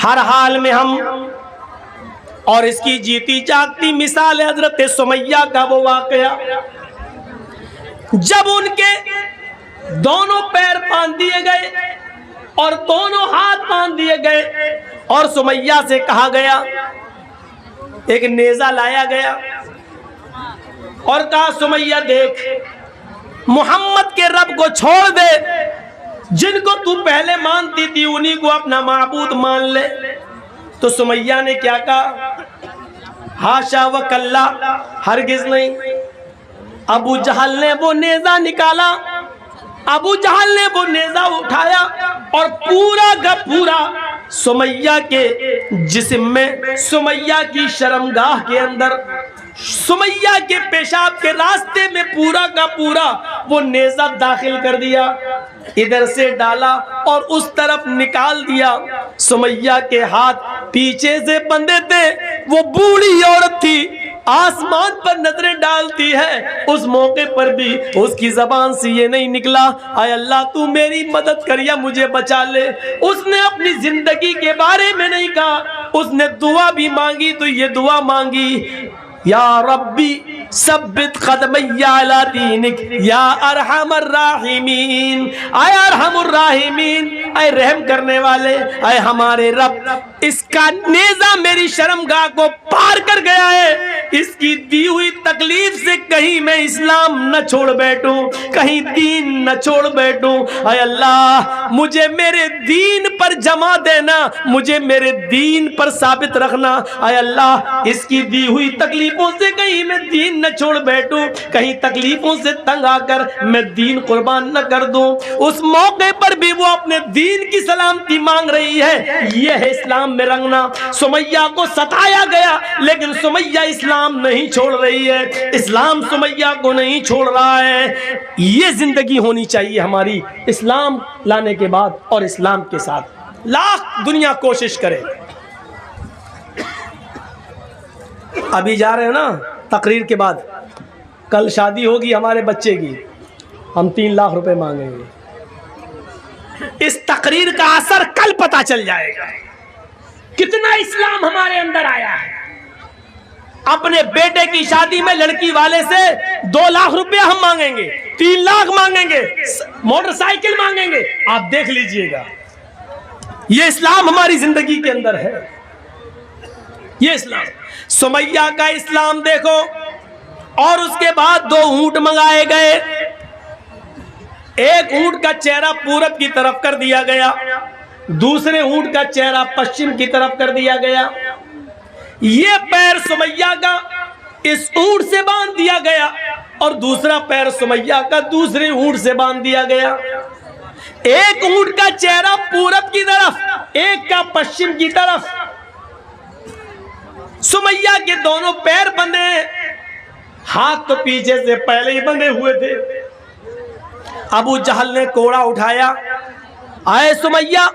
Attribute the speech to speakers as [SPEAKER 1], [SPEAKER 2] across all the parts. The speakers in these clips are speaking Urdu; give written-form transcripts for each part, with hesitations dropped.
[SPEAKER 1] ہر حال میں ہم، اور اس کی جیتی جاگتی مثال حضرت سمیہ کا وہ واقعہ جب ان کے دونوں پیر باندھ دیے گئے اور دونوں ہاتھ باندھ دیے گئے اور سمیہ سے کہا گیا، ایک نیزہ لایا گیا اور کہا سمیہ دیکھ، محمد کے رب کو چھوڑ دے، جن کو تو پہلے مانتی تھی انہی کو اپنا معبود مان لے۔ تو سمیہ نے کیا کہا؟ ہاشا و کلا، ہرگز نہیں۔ ابو جہل نے وہ نیزہ نکالا، ابو جہل نے وہ نیزہ اٹھایا اور پورا کا پورا سمیہ کے جسم میں، سمیہ کی شرمگاہ کے اندر، سمیہ کے پیشاب کے راستے میں پورا کا پورا وہ نیزہ داخل کر دیا، ادھر سے ڈالا اور اس طرف نکال دیا۔ سمیہ کے ہاتھ پیچھے سے بندھے تھے، وہ بوڑھی عورت تھی، آسمان پر نظریں ڈالتی ہے، اس موقع پر بھی اس کی زبان سے یہ نہیں نکلا اے اللہ تو میری مدد کر یا مجھے بچا لے۔ اس نے اپنی زندگی کے بارے میں نہیں کہا، اس نے دعا بھی مانگی تو یہ دعا مانگی، یا ربی ثبت قدمی علی دینک یا ارحم الراحمین، اے ارحم الراحمین، اے رحم کرنے والے، اے ہمارے رب، اس کا نیزہ میری شرمگاہ کو پار کر گیا ہے، اس کی دی ہوئی تکلیف سے کہیں میں اسلام نہ چھوڑ بیٹھوں، کہیں دین نہ چھوڑ بیٹھوں، اے اللہ مجھے میرے دین پر جمع دینا، مجھے میرے دین پر ثابت رکھنا، اے اللہ اس کی دی ہوئی تکلیفوں سے کہیں میں دین نہ چھوڑ بیٹھوں، کہیں تکلیفوں سے تنگ آ کر میں دین قربان نہ کر دوں۔ اس موقع پر بھی وہ اپنے دین کی سلامتی مانگ رہی ہے، یہ ہے اسلام میں رنگنا۔ سمیہ کو ستایا گیا لیکن سمیہ اسلام نہیں چھوڑ رہی ہے، اسلام سمیہ کو نہیں چھوڑ رہا ہے۔ یہ زندگی ہونی چاہیے ہماری، اسلام لانے کے بعد اور اسلام کے ساتھ لاکھ دنیا کوشش کرے۔ ابھی جا رہے ہیں نا تقریر کے بعد، کل شادی ہوگی ہمارے بچے کی، ہم 3 لاکھ روپے مانگیں گے۔ اس تقریر کا اثر کل پتہ چل جائے گا، کتنا اسلام ہمارے اندر آیا ہے۔ اپنے بیٹے کی شادی میں لڑکی والے سے 2 لاکھ روپے ہم مانگیں گے، 3 لاکھ مانگیں گے، موٹر سائیکل مانگیں گے، آپ دیکھ لیجئے گا۔ یہ اسلام ہماری زندگی کے اندر ہے، یہ اسلام۔ سمیہ کا اسلام دیکھو، اور اس کے بعد 2 اونٹ منگائے گئے، ایک اونٹ کا چہرہ پورب کی طرف کر دیا گیا، دوسرے اونٹ کا چہرہ پشچم کی طرف کر دیا گیا۔ یہ پیر سمیہ کا اس اونٹ سے باندھ دیا گیا اور دوسرا پیر سمیہ کا دوسرے اونٹ سے باندھ دیا گیا۔ ایک اونٹ کا چہرہ پورب کی طرف، ایک کا پشچم کی طرف۔ سمیہ کے دونوں پیر بندھے ہیں، ہاتھ تو پیچھے سے پہلے ہی بندھے ہوئے تھے۔ ابو جہل نے کوڑا اٹھایا، اے سمیہ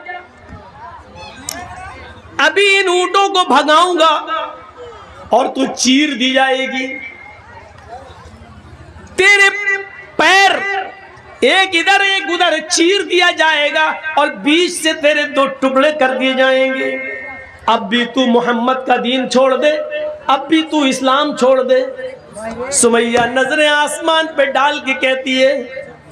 [SPEAKER 1] ابھی ان اونٹوں کو بھگاؤں گا اور تو چیر دی جائے گی، تیرے پیر ایک ادھر ایک ادھر چیر دیا جائے گا اور بیچ سے تیرے 2 ٹکڑے کر دیے جائیں گے۔ اب بھی تو محمد کا دین چھوڑ دے، اب بھی تو اسلام چھوڑ دے۔ سمیہ نظریں آسمان پہ ڈال کے کہتی ہے،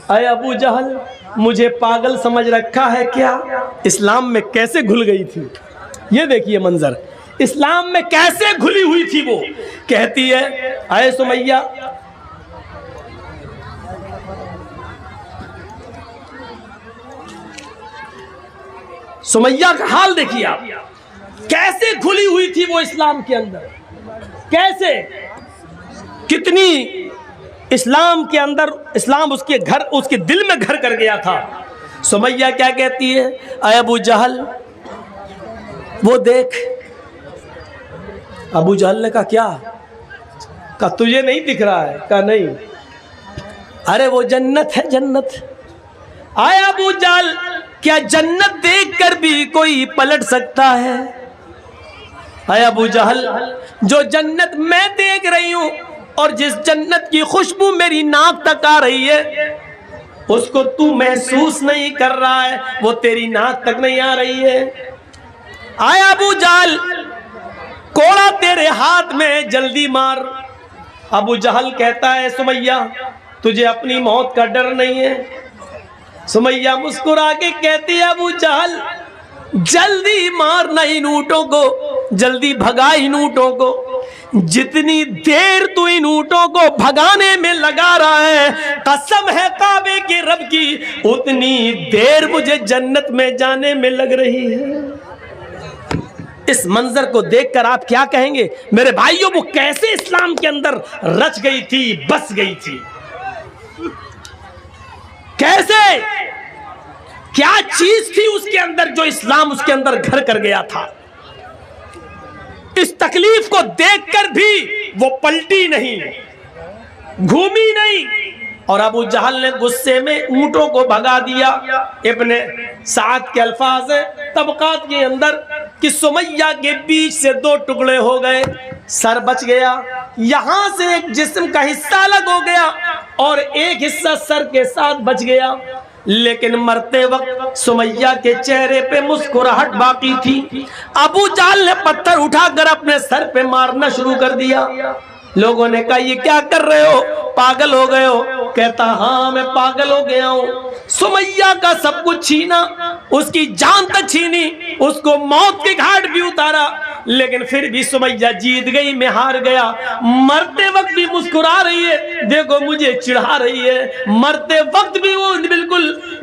[SPEAKER 1] اے ابو جہل مجھے پاگل سمجھ رکھا ہے کیا؟ اسلام میں کیسے گھل گئی تھی، یہ دیکھیے منظر، اسلام میں کیسے گھلی ہوئی تھی وہ۔ کہتی ہے اے سمیہ سمیہ کا حال دیکھیے آپ، کیسے گھلی ہوئی تھی وہ اسلام کے اندر، کیسے، کتنی اسلام کے اندر، اسلام اس کے گھر، اس کے دل میں گھر کر گیا تھا۔ سمیہ کیا کہتی ہے، اے ابو جہل وہ دیکھ۔ ابو جہل نے کہا کیا؟ کہا تجھے نہیں دکھ رہا ہے؟ کہا نہیں۔ ارے وہ جنت ہے، جنت۔ اے ابو جہل کیا جنت دیکھ کر بھی کوئی پلٹ سکتا ہے؟ اے ابو جہل جو جنت میں دیکھ رہی ہوں اور جس جنت کی خوشبو میری ناک تک آ رہی ہے اس کو تو محسوس نہیں کر رہا ہے، وہ تیری ناک تک نہیں آ رہی ہے۔ آیا ابو جہل کوڑا تیرے ہاتھ میں, جلدی مار. ابو جہل کہتا ہے سمیہ تجھے اپنی موت کا ڈر نہیں ہے؟ سمیہ مسکرا کے کہتی ہے ابو جہل جلدی مارنا ان اونٹوں کو, جلدی بھگا ان اونٹوں کو. جتنی دیر تو ان اونٹوں کو بھگانے میں لگا رہا ہے, قسم ہے کعبے کے رب کی, اتنی دیر مجھے جنت میں جانے میں لگ رہی ہے. اس منظر کو دیکھ کر آپ کیا کہیں گے میرے بھائیوں؟ وہ کیسے اسلام کے اندر رچ گئی تھی, بس گئی تھی, کیسے, کیا چیز تھی اس کے اندر جو اسلام اس کے اندر گھر کر گیا تھا. اس تکلیف کو دیکھ کر بھی وہ پلٹی نہیں, گھومی نہیں, اور ابو جہل نے غصے میں اونٹوں کو بھگا دیا. ابن سعد کے الفاظ ہیں طبقات کے اندر کہ سمیہ کے بیچ سے دو ٹکڑے ہو گئے, سر بچ گیا, یہاں سے ایک جسم کا حصہ الگ ہو گیا اور ایک حصہ سر کے ساتھ بچ گیا. لیکن مرتے وقت سمیہ کے چہرے پہ مسکراہٹ باقی تھی. ابو جہل نے پتھر اٹھا کر اپنے سر پہ مارنا شروع کر دیا. لوگوں نے کہا یہ کیا کر رہے ہو, پاگل ہو گئے ہو؟ کہتا ہاں میں پاگل ہو گیا ہوں. سمیہ کا سب کچھ چھینا, اس کی جان تک چھینی, اس کو موت کے گھاٹ بھی اتارا, لیکن پھر بھی سمیہ جیت گئی, میں ہار گیا. مرتے وقت بھی مسکرا رہی ہے, دیکھو مجھے چڑھا رہی ہے. مرتے وقت بھی وہ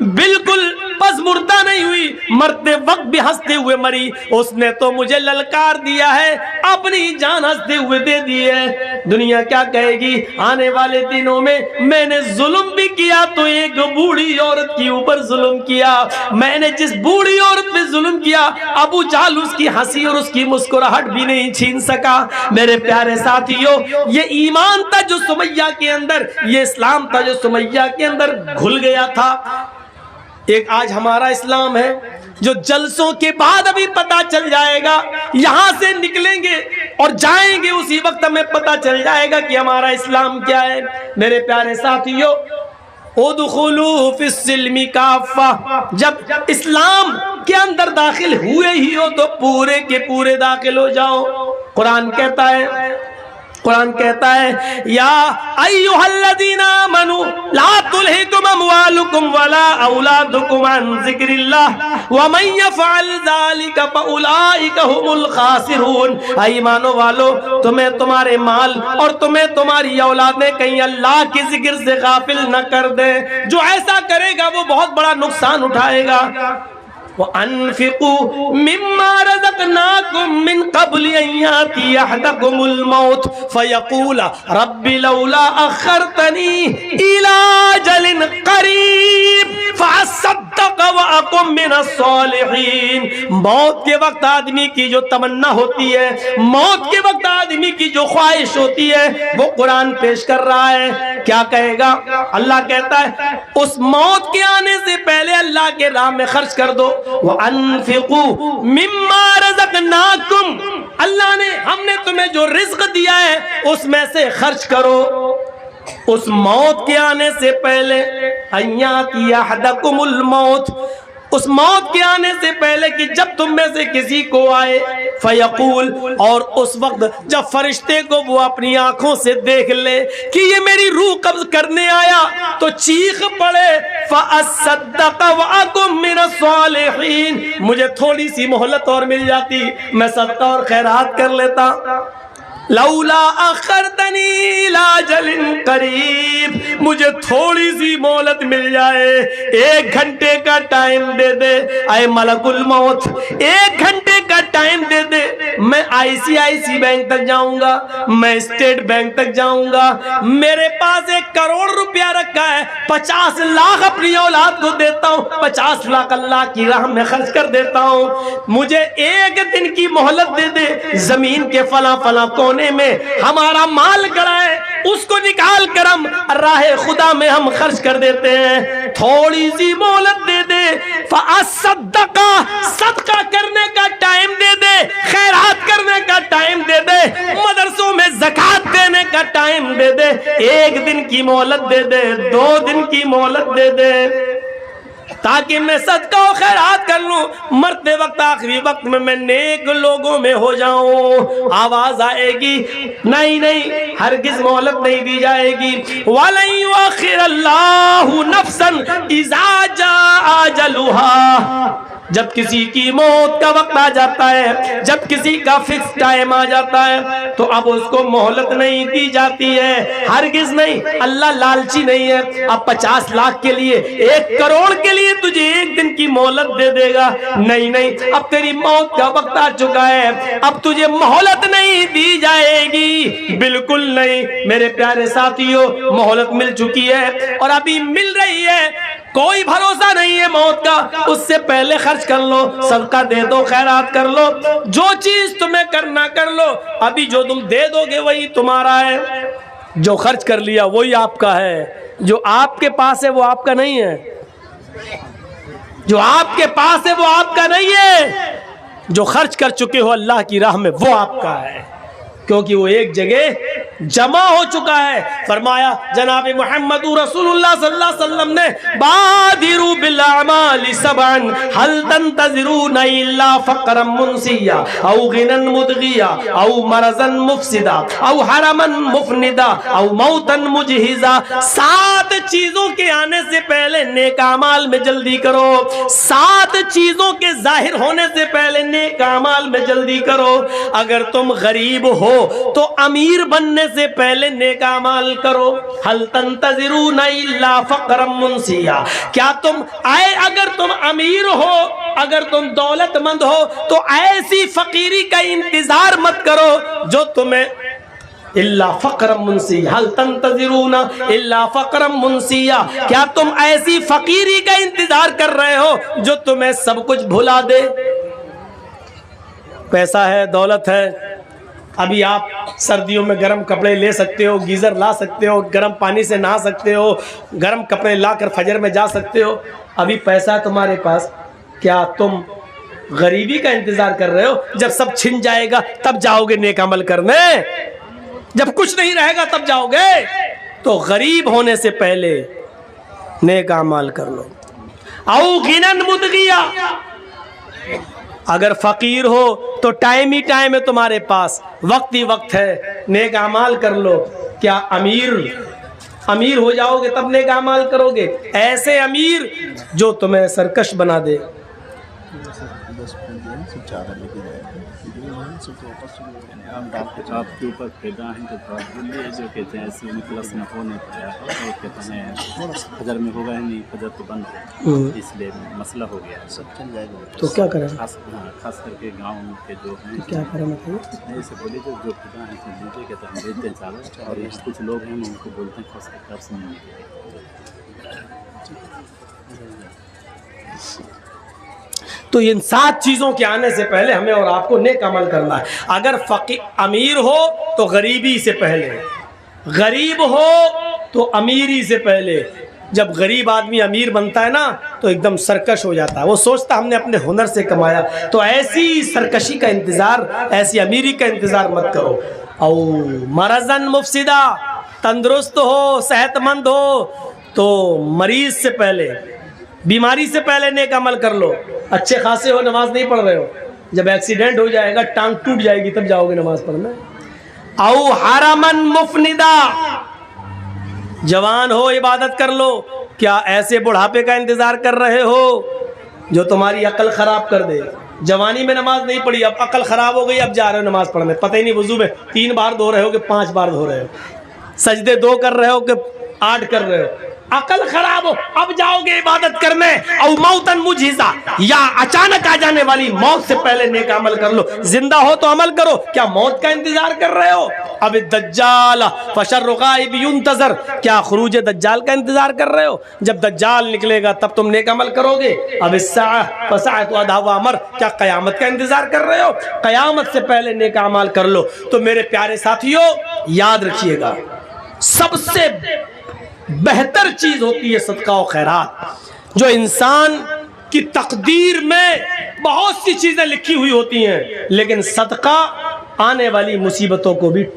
[SPEAKER 1] بالکل بس مردہ نہیں ہوئی, مرتے وقت بھی ہنستے ہوئے مری. اس نے تو مجھے للکار دیا ہے, اپنی جان ہنستے ہوئے دے دی ہے. دنیا کیا کہے گی آنے والے دنوں میں نے ظلم بھی کیا تو ایک بوڑھی عورت کے اوپر ظلم کیا. میں نے جس بوڑھی عورت پہ ظلم کیا ابو جہل اس کی ہنسی اور اس کی مسکراہٹ بھی نہیں چھین سکا. میرے پیارے ساتھیوں, یہ ایمان تھا جو سمیہ کے اندر, یہ اسلام تھا جو سمیہ کے اندر گھل گیا تھا. ایک آج ہمارا اسلام ہے جو جلسوں کے بعد ابھی پتا چل جائے گا, یہاں سے نکلیں گے اور جائیں گے اسی وقت ہمیں پتا چل جائے گا کہ ہمارا اسلام کیا ہے. میرے پیارے ساتھیوں, ادخلوا فی السلم کافہ, جب اسلام کے اندر داخل ہوئے ہی ہو تو پورے کے پورے داخل ہو جاؤ. قرآن کہتا ہے یا ایھا الذین آمنوا لا تلھکم اموالکم ولا اولادکم عن ذکر اللہ ومن یفعل ذلک فاولئک ھم الخاسرون. ایمانو والو, تمہیں تمہارے مال اور تمہیں تمہاری اولادیں کہیں اللہ کے ذکر سے غافل نہ کر دے. جو ایسا کرے گا وہ بہت بڑا نقصان اٹھائے گا. وَأَنفِقُوا مِمَّا رَزَقْنَاكُم مِّن قَبْلِ أَن يَأْتِيَ أَحَدَكُمُ الْمَوْتُ فَيَقُولَ رَبِّ لَوْلَا أَخَّرْتَنِي إِلَىٰ أَجَلٍ قَرِيبٍ فَأَصَّدَّقَ وَأَكُن مِّنَ الصَّالِحِينَ. موت کے وقت آدمی کی جو تمنا ہوتی ہے, موت کے وقت آدمی کی جو خواہش ہوتی ہے, وہ قرآن پیش کر رہا ہے. کیا کہے گا؟ اللہ کہتا ہے اس موت کے آنے سے پہلے اللہ کے راہ میں خرچ کر دو. وَأَنفِقُوا مِمَّا رَزَقْنَاكُمْ, اللہ نے, ہم نے تمہیں جو رزق دیا ہے اس میں سے خرچ کرو. اس موت کے آنے سے پہلے, أَن يَأْتِيَ أَحَدَكُمُ الْمَوْتُ, اس موت کے آنے سے پہلے کہ جب تم میں سے کسی کو آئے, فیقول, اور اس وقت جب فرشتے کو وہ اپنی آنکھوں سے دیکھ لے کہ یہ میری روح قبض کرنے آیا, تو چیخ پڑے فَأَصَّدَّقَ وَأَكُن مِّنَ الصَّالِحِينَ, مجھے تھوڑی سی مہلت اور مل جاتی, میں صدقہ اور خیرات کر لیتا. لولا اخرتنی الی اجل قریب, مجھے تھوڑی سی مہلت مل جائے, 1 گھنٹے کا ٹائم دے دے اے ملک الموت, 1 گھنٹے کا ٹائم دے دے. میں ICICI بینک تک جاؤں گا, میں اسٹیٹ بینک تک جاؤں گا, میرے پاس 1 کروڑ روپیہ رکھا ہے, 50 لاکھ اپنی اولاد کو دیتا ہوں, 50 لاکھ اللہ کی راہ میں خرچ کر دیتا ہوں. مجھے 1 دن کی مہلت دے دے, زمین کے فلاں فلاں کونے میں ہمارا مال گڑا ہے, اس کو نکال کر ہم راہ خدا میں ہم خرچ کر دیتے ہیں. تھوڑی سی مہلت دے دے. فَأَصَّدَّقَ, صدقہ کرنے کا ٹائم دے دے, خیرات کرنے کا ٹائم دے دے, مدرسوں میں زکات دینے کا ٹائم دے دے. 1 دن کی مہلت دے دے, 2 دن کی مہلت دے دے. تاکہ میں صدقہ و خیرات کر لوں، مرتے وقت آخری وقت میں نیک لوگوں میں ہو جاؤں۔ آواز آئے گی نہیں نہیں، ہرگز مہلت نہیں دی جائے گی۔ وَلَن يُؤَخِّرَ اللَّهُ نَفْسًا إِذَا جَاءَ أَجَلُهَا، جب کسی کی موت کا وقت آ جاتا ہے، جب کسی کا فکس ٹائم آ جاتا ہے تو اب اس کو مہلت نہیں دی جاتی ہے، ہرگز نہیں۔ اللہ لالچی نہیں ہے، اب 50 لاکھ کے لیے 1 کروڑ کے لیے تجھے 1 دن کی مہلت دے دے گا، نہیں نہیں، اب تیری موت کا وقت آ چکا ہے، اب تجھے مہلت نہیں دی جائے گی، بالکل نہیں۔ میرے پیارے ساتھیوں، مہلت مل چکی ہے اور ابھی مل رہی ہے، کوئی بھروسہ نہیں ہے موت کا، اس سے پہلے خرچ کر لو، صدقہ دے دو، خیرات کر لو، جو چیز تمہیں کرنا کر لو، ابھی جو تم دے دو گے وہی تمہارا ہے، جو خرچ کر لیا وہی آپ کا ہے، جو آپ کے پاس ہے وہ آپ کا نہیں ہے، جو آپ کے پاس ہے وہ آپ کا نہیں ہے، جو خرچ کر چکے ہو اللہ کی راہ میں وہ آپ کا ہے، کیونکہ وہ ایک جگہ جمع ہو چکا ہے۔ فرمایا جناب محمد رسول اللہ صلی اللہ علیہ وسلم نے، بادروا بالاعمال سبعا هل تنتظرون الا فقرا منسیا او غنى مدغیا او مرضا مفسدا او حرما مفندا او موتا مجہزا۔ 7 چیزوں کے آنے سے پہلے نیک اعمال میں جلدی کرو، 7 چیزوں کے ظاہر ہونے سے پہلے نیک اعمال میں جلدی کرو۔ اگر تم غریب ہو تو امیر بننے سے پہلے نیک اعمال کرو۔ هل تنتظرون الا فقرا منسیا، کیا تم اگر تم امیر ہو، اگر تم دولت مند ہو تو ایسی فقیری کا انتظار مت کرو جو تمہیں الا فقرا منسیا، هل تنتظرون الا فقرا منسیا، کیا تم ایسی فقیری کا انتظار کر رہے ہو جو تمہیں سب کچھ بھلا دے؟ پیسہ ہے، دولت ہے، ابھی آپ سردیوں میں گرم کپڑے لے سکتے ہو، گیزر لا سکتے ہو، گرم پانی سے نہا سکتے ہو، گرم کپڑے لا کر فجر میں جا سکتے ہو، ابھی پیسہ تمہارے پاس، کیا تم غریبی کا انتظار کر رہے ہو؟ جب سب چھن جائے گا تب جاؤ گے نیک عمل کرنے، جب کچھ نہیں رہے گا تب جاؤ گے؟ تو غریب ہونے سے پہلے نیک اعمال کر لو۔ او غنن مدغیا، اگر فقیر ہو تو ٹائم ہی ٹائم ہے تمہارے پاس، وقت ہی وقت ہے، نیک اعمال کر لو۔ کیا امیر ہو جاؤ گے تب نیک اعمال کرو گے؟ ایسے امیر جو تمہیں سرکش بنا دے۔
[SPEAKER 2] آپ کے اوپر پیدا ہیں تو جو کہتے ہیں ایسے میں پلس میں ہو نہیں پایا، اور کہتے ہیں فجر میں ہوگا ہی نہیں، فجر تو بند ہے، اس لیے مسئلہ ہو گیا ہے، سب چل جائے گا۔
[SPEAKER 1] تو کیا کریں؟
[SPEAKER 2] خاص کر کے گاؤں کے جو ہیں،
[SPEAKER 1] کیا کریں مطلب
[SPEAKER 2] ایسے بولی جو پیدا ہیں تو لیجیے، کہتے ہیں بیچتے ہیں چاول، اور یہ کچھ لوگ ہیں ان کو بولتے ہیں خاص کر سے نہیں لیجیے۔
[SPEAKER 1] تو ان 7 چیزوں کے آنے سے پہلے ہمیں اور آپ کو نیک عمل کرنا ہے۔ اگر امیر ہو تو غریبی سے پہلے، غریب ہو تو امیری سے پہلے۔ جب غریب آدمی امیر بنتا ہے نا تو ایک دم سرکش ہو جاتا ہے، وہ سوچتا ہم نے اپنے ہنر سے کمایا، تو ایسی سرکشی کا انتظار، ایسی امیری کا انتظار مت کرو۔ او مرضن مفسدہ، تندرست ہو، صحت مند ہو تو مریض سے پہلے، بیماری سے پہلے نیک عمل کر لو۔ اچھے خاصے ہو، نماز نہیں پڑھ رہے ہو، جب ایکسیڈنٹ ہو جائے گا، ٹانگ ٹوٹ جائے گی، تب جاؤ گے نماز پڑھنے۔ او حرمن مفندا، جوان ہو عبادت کر لو۔ کیا ایسے بڑھاپے کا انتظار کر رہے ہو جو تمہاری عقل خراب کر دے؟ جوانی میں نماز نہیں پڑھی، اب عقل خراب ہو گئی، اب جا رہے ہو نماز پڑھنے، پتہ ہی نہیں وضو میں 3 بار دھو رہے ہو کہ 5 بار دھو رہے ہو، سجدے 2 کر رہے ہو کہ 8 کر رہے ہو، عقل خراب ہو، اب جاؤ گے عبادت کرنے۔ او موتن مجھزا، یا اچانک آ جانے والی موت سے پہلے نیک عمل کر لو۔ زندہ ہو تو عمل کرو، کیا موت کا انتظار کر رہے ہو؟ اب الدجال فشر غائب ينتظر، کیا خروج دجال کا انتظار کر رہے ہو؟ جب دجال نکلے گا تب تم نیک عمل کرو گے۔ اب الساعہ فساعۃ ادھا وامر، کیا قیامت کا انتظار کر رہے ہو؟ قیامت سے پہلے نیک اعمال کر لو۔ تو میرے پیارے ساتھیو، یاد رکھیے گا، سب سے بہتر چیز ہوتی ہے صدقہ و خیرات۔ جو انسان کی تقدیر میں بہت سی چیزیں لکھی ہوئی ہوتی ہیں، لیکن صدقہ آنے والی مصیبتوں کو بھی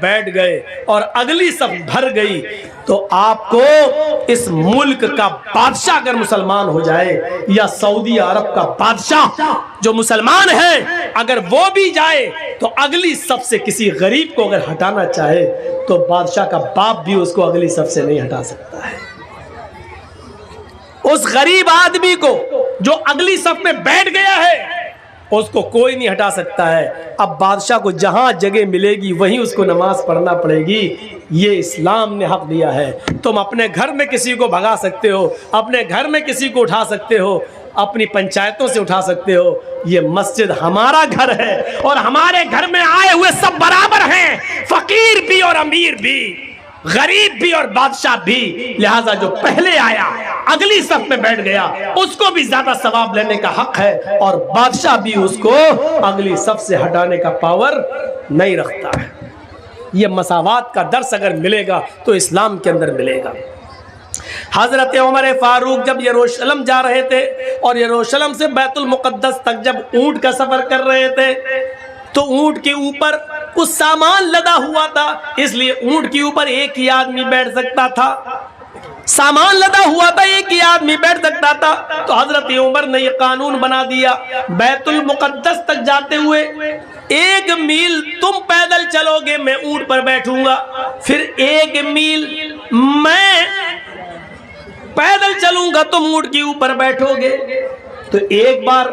[SPEAKER 1] بیٹھ گئے اور اگلی صف بھر گئی تو آپ کو اس ملک کا بادشاہ اگر مسلمان ہو جائے یا سعودی عرب کا بادشاہ جو مسلمان ہے اگر وہ بھی جائے تو اگلی صف سے کسی غریب کو اگر ہٹانا چاہے تو بادشاہ کا باپ بھی اس کو اگلی صف سے نہیں ہٹا سکتا ہے. اس غریب آدمی کو جو اگلی صف میں بیٹھ گیا ہے اس کو کوئی نہیں ہٹا سکتا ہے. اب بادشاہ کو جہاں جگہ ملے گی وہیں اس کو نماز پڑھنا پڑے گی. یہ اسلام نے حق دیا ہے. تم اپنے گھر میں کسی کو بھگا سکتے ہو, اپنے گھر میں کسی کو اٹھا سکتے ہو, اپنی پنچایتوں سے اٹھا سکتے ہو. یہ مسجد ہمارا گھر ہے اور ہمارے گھر میں آئے ہوئے سب برابر ہیں, فقیر بھی اور امیر بھی, غریب بھی اور بادشاہ بھی. لہٰذا جو پہلے آیا اگلی صف میں بیٹھ گیا اس کو بھی زیادہ ثواب لینے کا حق ہے اور بادشاہ بھی اس کو اگلی صف سے ہٹانے کا پاور نہیں رکھتا ہے. یہ مساوات کا درس اگر ملے گا تو اسلام کے اندر ملے گا. حضرت عمر فاروق جب یروشلم جا رہے تھے اور یروشلم سے بیت المقدس تک جب اونٹ کا سفر کر رہے تھے تو اونٹ کے اوپر کچھ سامان لدا ہوا تھا, اس لیے اونٹ کے اوپر ایک ہی آدمی بیٹھ سکتا تھا. سامان لدا ہوا تھا, ایک ہی آدمی بیٹھ سکتا تھا. تو حضرت عمر نے یہ قانون بنا دیا, بیت المقدس تک جاتے ہوئے 1 میل تم پیدل چلو گے میں اونٹ پر بیٹھوں گا, پھر 1 میل میں پیدل چلوں گا تم اونٹ کے اوپر بیٹھو گے. تو ایک بار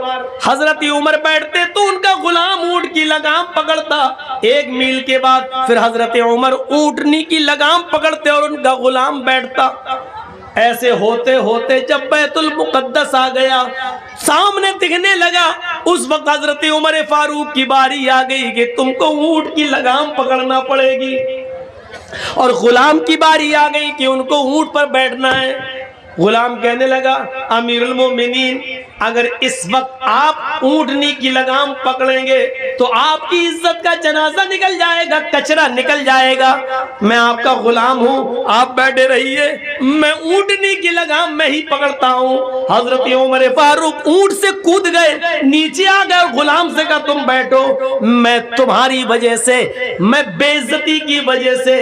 [SPEAKER 1] حضرت عمر بیٹھتے تو ان کا غلام اونٹ کی لگام پکڑتا, 1 میل کے بعد پھر حضرت عمر اونٹنی کی لگام پکڑتے اور ان کا غلام بیٹھتا. ایسے ہوتے ہوتے جب بیت المقدس آ گیا, سامنے دکھنے لگا, اس وقت حضرت عمر فاروق کی باری آ گئی کہ تم کو اونٹ کی لگام پکڑنا پڑے گی, اور غلام کی باری آ گئی کہ ان کو اونٹ پر بیٹھنا ہے. غلام کہنے لگا امیر المومنین اگر اس وقت آپ اونٹنی کی لگام پکڑیں گے تو آپ کی عزت کا جنازہ نکل جائے گا, کچرا نکل جائے گا. میں آپ کا غلام ہوں, آپ بیٹھے رہیے, میں اونٹنی کی لگام میں ہی پکڑتا ہوں. حضرت عمر فاروق اونٹ سے کود گئے, نیچے آ گئے, غلام سے کہا تم بیٹھو, میں تمہاری وجہ سے, میں بے عزتی کی وجہ سے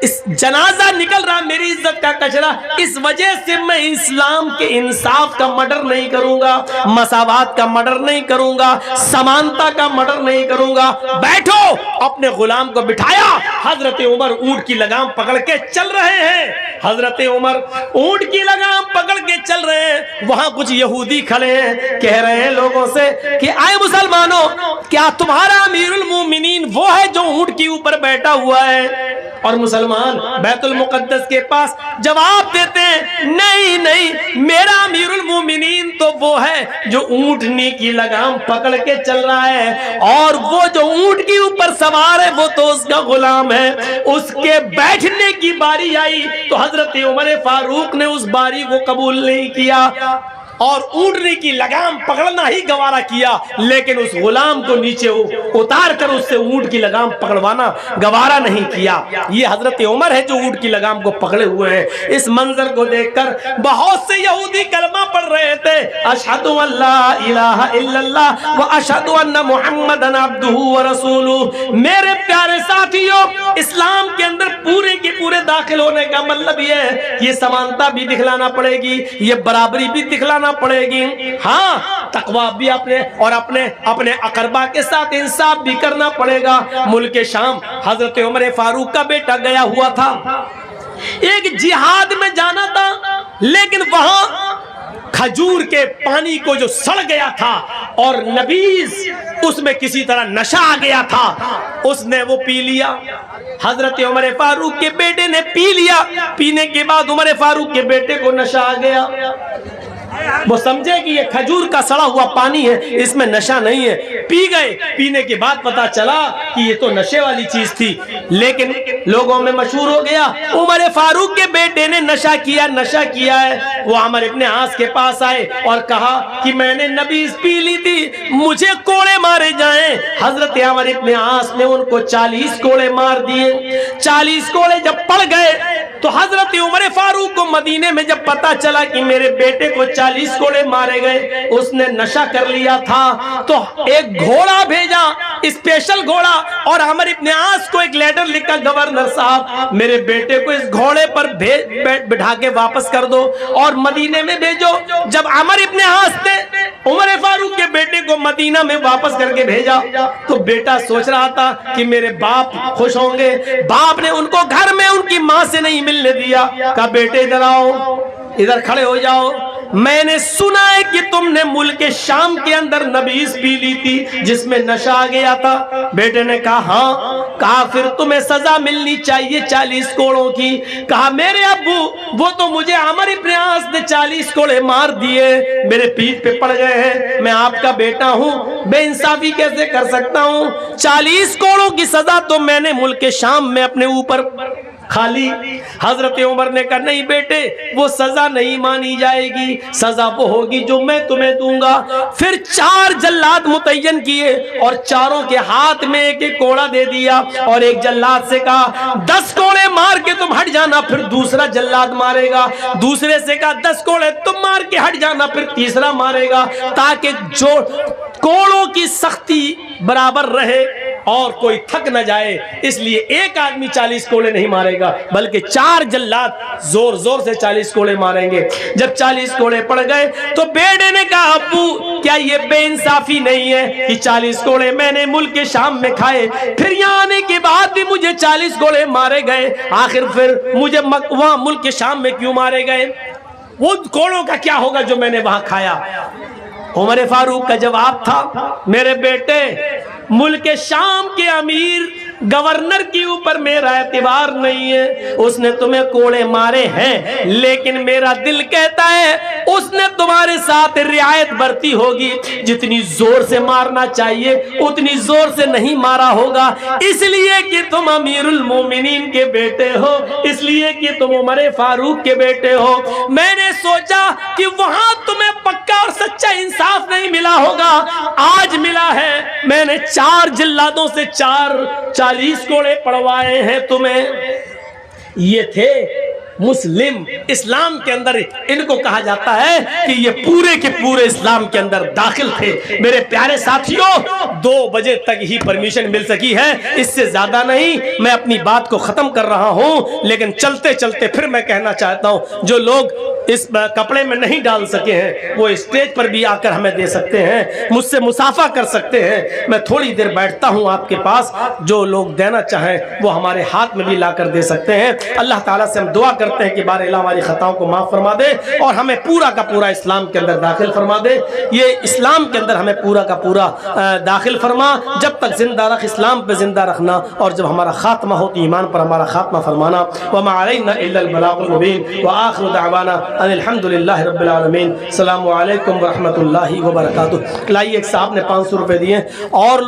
[SPEAKER 1] اس جنازہ نکل رہا, میری عزت کا کچرا, اس وجہ سے میں اسلام کے انصاف کا مڈر نہیں کروں گا, مساوات کا مڈر نہیں کروں گا, سمانتا کا مڈر نہیں کروں گا. بیٹھو. اپنے غلام کو بٹھایا. حضرت عمر اونٹ کی لگام پکڑ کے چل رہے ہیں, حضرت عمر اونٹ کی لگام پکڑ کے چل رہے ہیں. وہاں کچھ یہودی کھڑے ہیں, کہہ رہے ہیں لوگوں سے کہ آئے مسلمانوں, کیا تمہارا امیر المومنین وہ ہے جو اونٹ کے اوپر بیٹھا ہوا ہے؟ اور مسلمان بیت المقدس کے پاس جواب دیتے ہیں نہیں نہیں, میرا امیر المومنین تو وہ ہے جو اونٹنی کی لگام پکڑ کے چل رہا ہے, اور وہ جو اونٹ کے اوپر سوار ہے وہ تو اس کا غلام ہے. اس کے بیٹھنے کی باری آئی تو حضرت عمر فاروق نے اس باری کو قبول نہیں کیا اور اونٹنی کی لگام پکڑنا ہی گوارا کیا, لیکن اس غلام کو نیچے اتار کر اس سے اونٹ کی لگام پکڑوانا گوارا نہیں کیا. یہ حضرت عمر ہے جو اونٹ کی لگام کو پکڑے ہوئے ہیں. اس منظر کو دیکھ کر بہت سے یہودی کلمہ پڑھ رہے تھے, اشہد ان لا الہ الا اللہ و اشہد ان محمدن عبدہ و رسولہ. میرے پیارے ساتھیوں, اسلام کے اندر پورے کے پورے داخل ہونے کا مطلب یہ ہے, یہ سمانتا بھی دکھلانا پڑے گی, یہ برابری بھی دکھلانا پڑے گی, ہاں تقویٰ بھی اپنے اقربا کے ساتھ انصاف بھی کرنا پڑے گا. ملک شام حضرت عمر فاروق کا بیٹا گیا ہوا تھا, ایک جہاد میں جانا تھا, لیکن وہاں کھجور کے پانی کو جو سڑ گیا تھا اور نبیذ اس میں کسی طرح نشہ آ گیا تھا, اس نے وہ پی لیا. حضرت عمر فاروق کے بیٹے نے پی لیا, پینے کے بعد عمر فاروق کے بیٹے کو نشہ آ گیا. وہ سمجھے کہ یہ کھجور کا سڑا ہوا پانی ہے, اس میں نشہ نہیں ہے, پی گئے. پینے کے بعد پتا چلا کہ یہ تو نشے والی چیز تھی, لیکن لوگوں میں مشہور ہو گیا عمر فاروق کے بیٹے نے نشہ کیا ہے. وہ عمر ابن عاص کے پاس آئے اور کہا کہ میں نے نبیذ پی لی تھی, مجھے کوڑے مارے جائیں. حضرت عمر ابن عاص نے ان کو 40 کوڑے مار دیے. 40 کوڑے جب پڑ گئے تو حضرت عمر فاروق کو مدینے میں جب پتا چلا کہ میرے بیٹے کو 40 کوڑے مارے گئے، اس نے نشہ کر لیا تھا، تو ایک گھوڑا بھیجا، اسپیشل گھوڑا، اور عمر ابن عاص کو ایک لیٹر لکھا، گورنر صاحب میرے بیٹے کو اس گھوڑے پر بٹھا کے واپس کر دو اور مدینے میں بھیجو۔ جب عمر ابن عاص نے عمر فاروق کے بیٹے کو مدینہ میں واپس کر کے بھیجا تو بیٹا سوچ رہا تھا کہ میرے باپ خوش ہوں گے۔ باپ نے ان کو گھر میں ان کی ماں سے نہیں ملنے دیا، کہا بیٹے ادھر آؤ، ادھر کھڑے ہو جاؤ، میں نے سنا ہے کہ تم نے ملک شام کے اندر نبیذ پی لی تھی جس میں نشہ آ گیا تھا۔ بیٹے نے کہا ہاں۔ کہا پھر تمہیں سزا ملنی چاہیے 40 کوڑوں کی۔ کہا میرے ابو وہ تو مجھے عمر ابن عاص نے 40 کوڑے مار دیے، میرے پیٹھ پہ پڑ گئے ہیں، میں آپ کا بیٹا ہوں، بے انصافی کیسے کر سکتا ہوں؟ 40 کوڑوں کی سزا تو میں نے ملک شام میں اپنے اوپر خالی۔ حضرت عمر نے کہا نہیں بیٹے، وہ سزا نہیں مانی جائے گی، سزا وہ ہوگی جو میں تمہیں دوں گا۔ پھر 4 جلاد متعین کیے اور چاروں کے ہاتھ میں ایک ایک کوڑا دے دیا، اور ایک جلاد سے کہا 10 کوڑے مار کے تم ہٹ جانا، پھر دوسرا جلاد مارے گا، دوسرے سے کہا 10 کوڑے تم مار کے ہٹ جانا، پھر تیسرا مارے گا، تاکہ جو کوڑوں کی سختی برابر رہے اور کوئی تھک نہ جائے۔ اس لیے ایک آدمی 40 کوڑے نہیں مارے گا بلکہ 4 جلاد زور زور سے 40 کوڑے ماریں گے۔ جب 40 کوڑے پڑ گئے تو بیٹے نے کہا ابو کیا یہ بے انصافی نہیں ہے کہ 40 کوڑے میں نے ملک شام میں کھائے، پھر یہاں آنے کے بعد بھی مجھے 40 کوڑے مارے گئے، آخر پھر مجھے وہاں ملک شام میں کیوں مارے گئے؟ وہ کوڑوں کا کیا ہوگا جو میں نے وہاں کھایا؟ عمر فاروق کا جواب تھا میرے بیٹے، ملک شام کے امیر گورنر کے اوپر میرا اعتبار نہیں ہے، اس نے تمہیں کوڑے مارے ہیں، لیکن میرا دل کہتا ہے اس نے تمہارے ساتھ رعایت برتی ہوگی، جتنی زور سے مارنا چاہیے اتنی زور سے نہیں مارا ہوگا، اس لیے کہ تم امیر المومنین کے بیٹے ہو، اس لیے کہ تم عمر فاروق کے بیٹے ہو۔ میں نے سوچا کہ وہاں تمہیں پکا اور سچا انصاف نہیں ملا ہوگا، آج ملا ہے، میں نے 4 جلادوں سے 40 کوڑے پڑوائے ہیں تمہیں۔ یہ تھے مسلم، اسلام کے اندر ان کو کہا جاتا ہے کہ یہ پورے کے پورے اسلام کے اندر داخل تھے۔ میرے پیارے ساتھیوں 2 بجے تک ہی پرمیشن مل سکی ہے، اس سے زیادہ نہیں، میں اپنی بات کو ختم کر رہا ہوں، لیکن چلتے چلتے پھر میں کہنا چاہتا ہوں جو لوگ اس کپڑے میں نہیں ڈال سکے ہیں وہ اسٹیج پر بھی آ کر ہمیں دے سکتے ہیں، مجھ سے مصافحہ کر سکتے ہیں، میں تھوڑی دیر بیٹھتا ہوں آپ کے پاس، جو لوگ دینا چاہیں وہ ہمارے ہاتھ میں بھی لا کر دے سکتے ہیں۔ اللہ تعالیٰ سے ہم دعا کرتے ہیں کہ بار الہ ہماری خطاؤں کو معاف فرما دے اور ہمیں پورا کا پورا اسلام کے اندر داخل فرما دے، یہ اسلام کے اندر ہمیں پورا کا پورا داخل فرما، جب تک زندہ رکھ، اسلام پہ زندہ رکھنا، اور جب ہمارا خاتمہ ہو تو ایمان پر ہمارا خاتمہ فرمانا۔ وما علینا الا البلاغ المبین وآخر دعوانا ان الحمد للہ رب العالمین۔ السلام علیکم ورحمۃ اللہ وبرکاتہ۔ لائیے ایک صاحب نے 500 روپے دیے اور